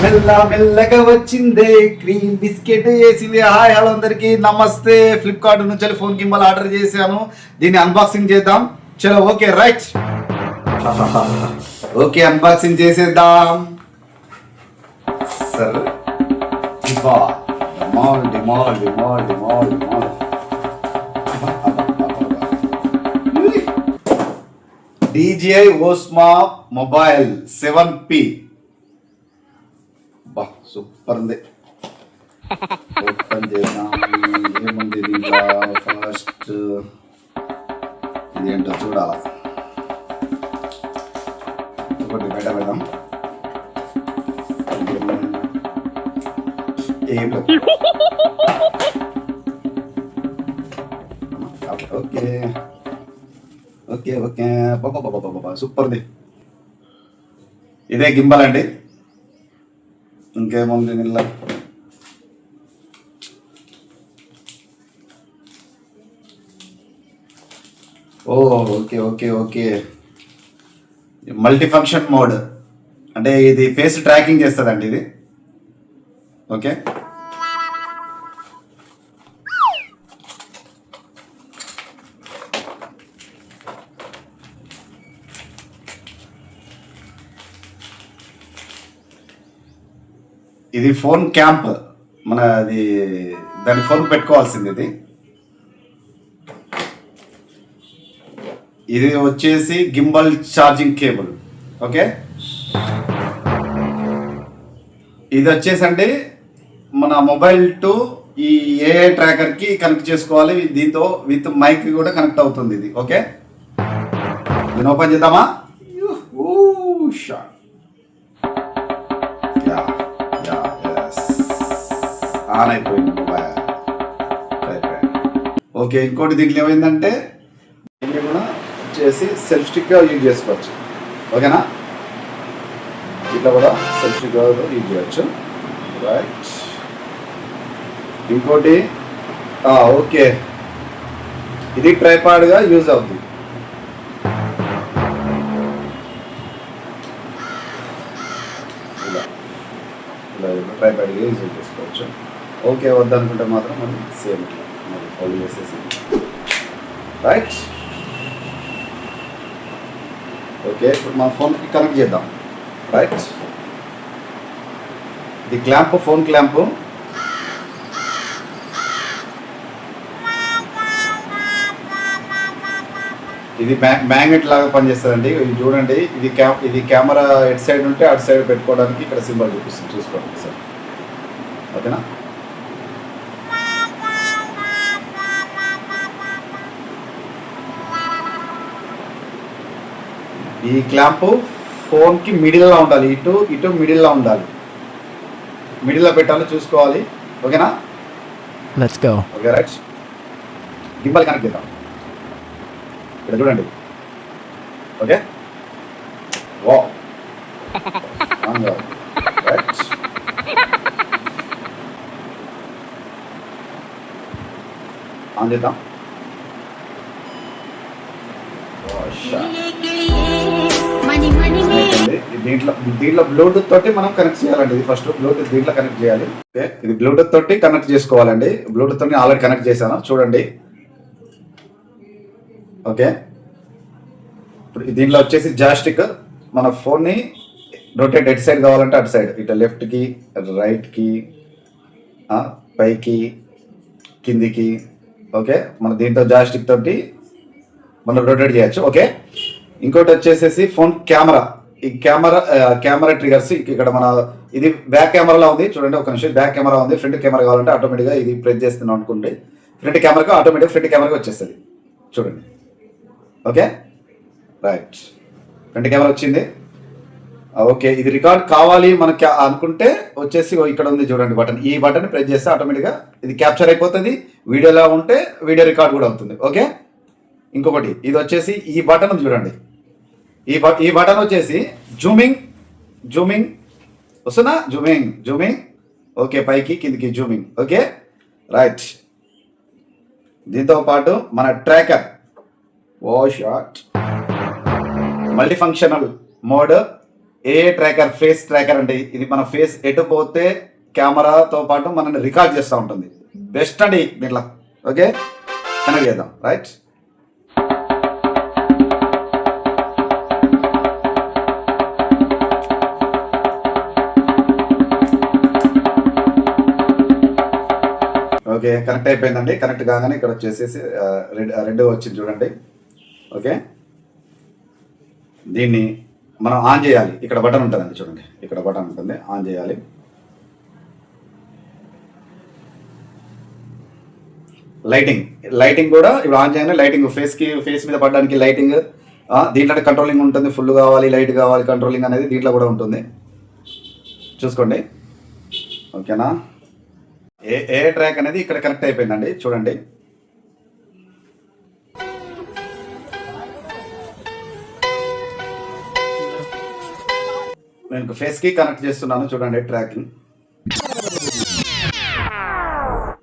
మెల్ల మెల్లగా వచ్చిందే క్రీమ్ బిస్కెట్ వేసింది. హాయ్ హలో అందరికి నమస్తే. ఫ్లిప్కార్ట్ నుంచి ఫోన్ గిమ్మల్ ఆర్డర్ చేశాను. దీన్ని అన్బాక్సింగ్ చేద్దాం. చలో ఓకే రైట్. ఓకే అన్బాక్సింగ్ చేసేద్దాం. సరే డిమాల్ డిమాల్ డిమాల్ డిమాల్ డిమాల్ DJI Osmo మొబైల్ 7P. బా సూపర్ ఉంది. ఓపెన్ చేద్దాం. ఏముంది దీంట్లో? ఫస్ట్ ఇదేంటో చూడాలి. ఒకటి బయట పెడదాం. ఓకే ఓకే ఓకే బాబా సూపర్ది. ఇదే గింబల్ అండి. ఇంకేముంది నిల్ల? ఓ okay okay okay multi function mode అంటే ఇది ఫేస్ ట్రాకింగ్ చేస్తుందండి ఇది. ఓకే ఇది ఫోన్ క్యాంప్, మన అది దాని ఫోన్ పెట్టుకోవాల్సింది. ఇది వచ్చేసి గింబల్ ఛార్జింగ్ కేబుల్. ఓకే ఇది వచ్చేసండి మన మొబైల్ టు ఈ ఏఐ ట్రాకర్కి కనెక్ట్ చేసుకోవాలి. దీంతో విత్ మైక్ కూడా కనెక్ట్ అవుతుంది ఇది. ఓకే దీన్ని ఓపెన్ చేద్దామా? ఆన్ అయిపోయింది మొబైల్. ఓకే ఇంకోటి దీంట్లో ఏమైందంటే దీన్ని కూడా వచ్చేసి సెల్ఫ్ స్టిక్గా యూజ్ చేసుకోవచ్చు. ఓకేనా? ఇట్లా కూడా సెల్ఫ్ స్టిక్గా యూజ్ చేయవచ్చు. రైట్ ఇంకోటి ఓకే ఇది ట్రైపాడ్గా యూజ్ అవుతుంది. ట్రైపాడ్గా యూజ్ చేసుకోవచ్చు. ఓకే వద్దనుకుంటే మాత్రం మనం సేమ్ మరి ఫాలో చేసేసి రైట్. ఓకే ఇప్పుడు మన ఫోన్కి కనెక్ట్ చేద్దాం. రైట్ ఇది క్లాంప్, ఫోన్ క్లాంపు. ఇది మ్యాగ్నెట్ లాగా పనిచేస్తుందండి. ఇది చూడండి, ఇది కెమెరా ఎటు సైడ్ ఉంటే అటు సైడ్ పెట్టుకోవడానికి ఇక్కడ సింబల్ చూపిస్తుంది. చూసుకోండి సార్. ఓకేనా? ఈ క్లాంపు ఫోన్కి మిడిల్లో ఉండాలి. ఇటు ఇటు మిడిల్లో ఉండాలి. మిడిల్లో పెట్టాలి, చూసుకోవాలి. ఓకేనా? Let's go. Okay right gimbal connect చేద్దాం. ఇక్కడ చూడండి. ఓకే వా రైట్ ఆన్ చేద్దాం. దీంట్లో బ్లూటూత్ తోటి మనం కనెక్ట్ చేయాలండి. ఇది ఫస్ట్ బ్లూటూత్ దీంట్లో కనెక్ట్ చేయాలి. ఓకే ఇది బ్లూటూత్ తోటి కనెక్ట్ చేసుకోవాలండి. బ్లూటూత్ తోటి ఆల్రెడీ కనెక్ట్ చేశాను చూడండి. ఓకే ఇప్పుడు దీంట్లో వచ్చేసి జాస్టిక్ మన ఫోన్ని రొటేట్ ఎటు సైడ్ కావాలంటే అటు సైడ్, ఇటు లెఫ్ట్కి రైట్కి పైకి కిందికి. ఓకే మన దీంతో జాస్టిక్ తోటి మనం రొటేట్ చేయొచ్చు. ఓకే ఇంకోటి వచ్చేసేసి ఫోన్ కెమెరా. ఈ కెమెరా ట్రిగర్స్ ఇక్కడ మన ఇది బ్యాక్ కెమెరాలో ఉంది చూడండి. ఒక నిమిషం బ్యాక్ కెమెరా ఉంది. ఫ్రంట్ కెమెరా కావాలంటే ఆటోమేటిక్గా ఇది ప్రెస్ చేస్తున్నాం అనుకుంటే ఫ్రంట్ కెమెరాకి ఆటోమేటిక్గా ఫ్రంట్ కెమెరాకి వచ్చేస్తుంది చూడండి. ఓకే రైట్ ఫ్రంట్ కెమెరా వచ్చింది. ఓకే ఇది రికార్డ్ కావాలి మనకి అనుకుంటే వచ్చేసి ఇక్కడ ఉంది చూడండి బటన్. ఈ బటన్ ప్రెస్ చేస్తే ఆటోమేటిక్గా ఇది క్యాప్చర్ అయిపోతుంది. వీడియోలో ఉంటే వీడియో రికార్డ్ కూడా అవుతుంది. ఓకే ఇంకొకటి ఇది వచ్చేసి ఈ బటన్ చూడండి. ఈ బటన్ వచ్చేసి జూమింగ్ వస్తుందా? జూమింగ్ ఓకే పైకి కిందికి జూమింగ్. ఓకే రైట్ దీంతో పాటు మన ట్రాకర్ వాష్ షాట్ multi functional mode a tracker, face tracker అండి. ఇది మన ఫేస్ ఎటు పోతే కెమెరాతో పాటు మనల్ని రికార్డ్ చేస్తూ ఉంటుంది. బెస్ట్ అండి దీంట్లో. ఓకే, కనెక్ట్ చేద్దాం. రైట్, ఓకే కనెక్ట్ అయిపోయిందండి. కనెక్ట్ కాగానే ఇక్కడ వచ్చేసేసి రెడ్ వచ్చింది చూడండి. ఓకే, దీన్ని మనం ఆన్ చేయాలి. ఇక్కడ బటన్ ఉంటుందండి చూడండి, ఇక్కడ బటన్ ఉంటుంది, ఆన్ చేయాలి. లైటింగ్ కూడా ఇప్పుడు ఆన్ చేయగానే లైటింగ్ ఫేస్ మీద పడడానికి లైటింగ్, దీంట్లో కంట్రోలింగ్ ఉంటుంది. ఫుల్ కావాలి, లైట్ కావాలి, కంట్రోలింగ్ అనేది దీంట్లో కూడా ఉంటుంది. చూసుకోండి. ఓకేనా, ఏ ట్రాక్ అనేది ఇక్కడ కనెక్ట్ అయిపోయిందండి చూడండి. నేను ఫేస్కి కనెక్ట్ చేస్తున్నాను చూడండి ట్రాకింగ్.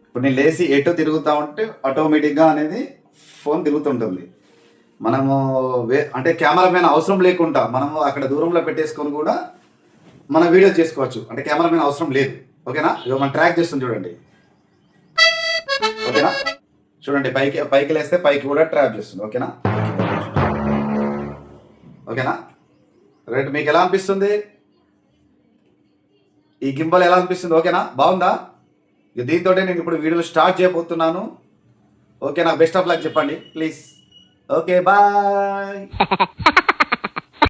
ఇప్పుడు నేను లేచి ఎటు తిరుగుతా ఉంటే ఆటోమేటిక్గా అనేది ఫోన్ తిరుగుతుంటుంది. మనము అంటే కెమెరా మ్యాన్ అవసరం లేకుండా మనము అక్కడ దూరంలో పెట్టేసుకొని కూడా మన వీడియో చేసుకోవచ్చు. అంటే కెమెరా మ్యాన్ అవసరం లేదు. ఓకేనా, ఇక మనం ట్రాక్ చేస్తుంది చూడండి. ఓకేనా, చూడండి పైకి లేస్తే పైకి కూడా ట్రాక్ చేస్తుంది. ఓకేనా, ఓకేనా రైట్. మీకు ఎలా అనిపిస్తుంది ఈ గింబల్, ఎలా అనిపిస్తుంది? ఓకేనా, బాగుందా? దీంతో నేను ఇప్పుడు వీడియోలు స్టార్ట్ చేయబోతున్నాను. ఓకేనా, బెస్ట్ ఆఫ్ లక్ చెప్పండి ప్లీజ్. Okay, bye.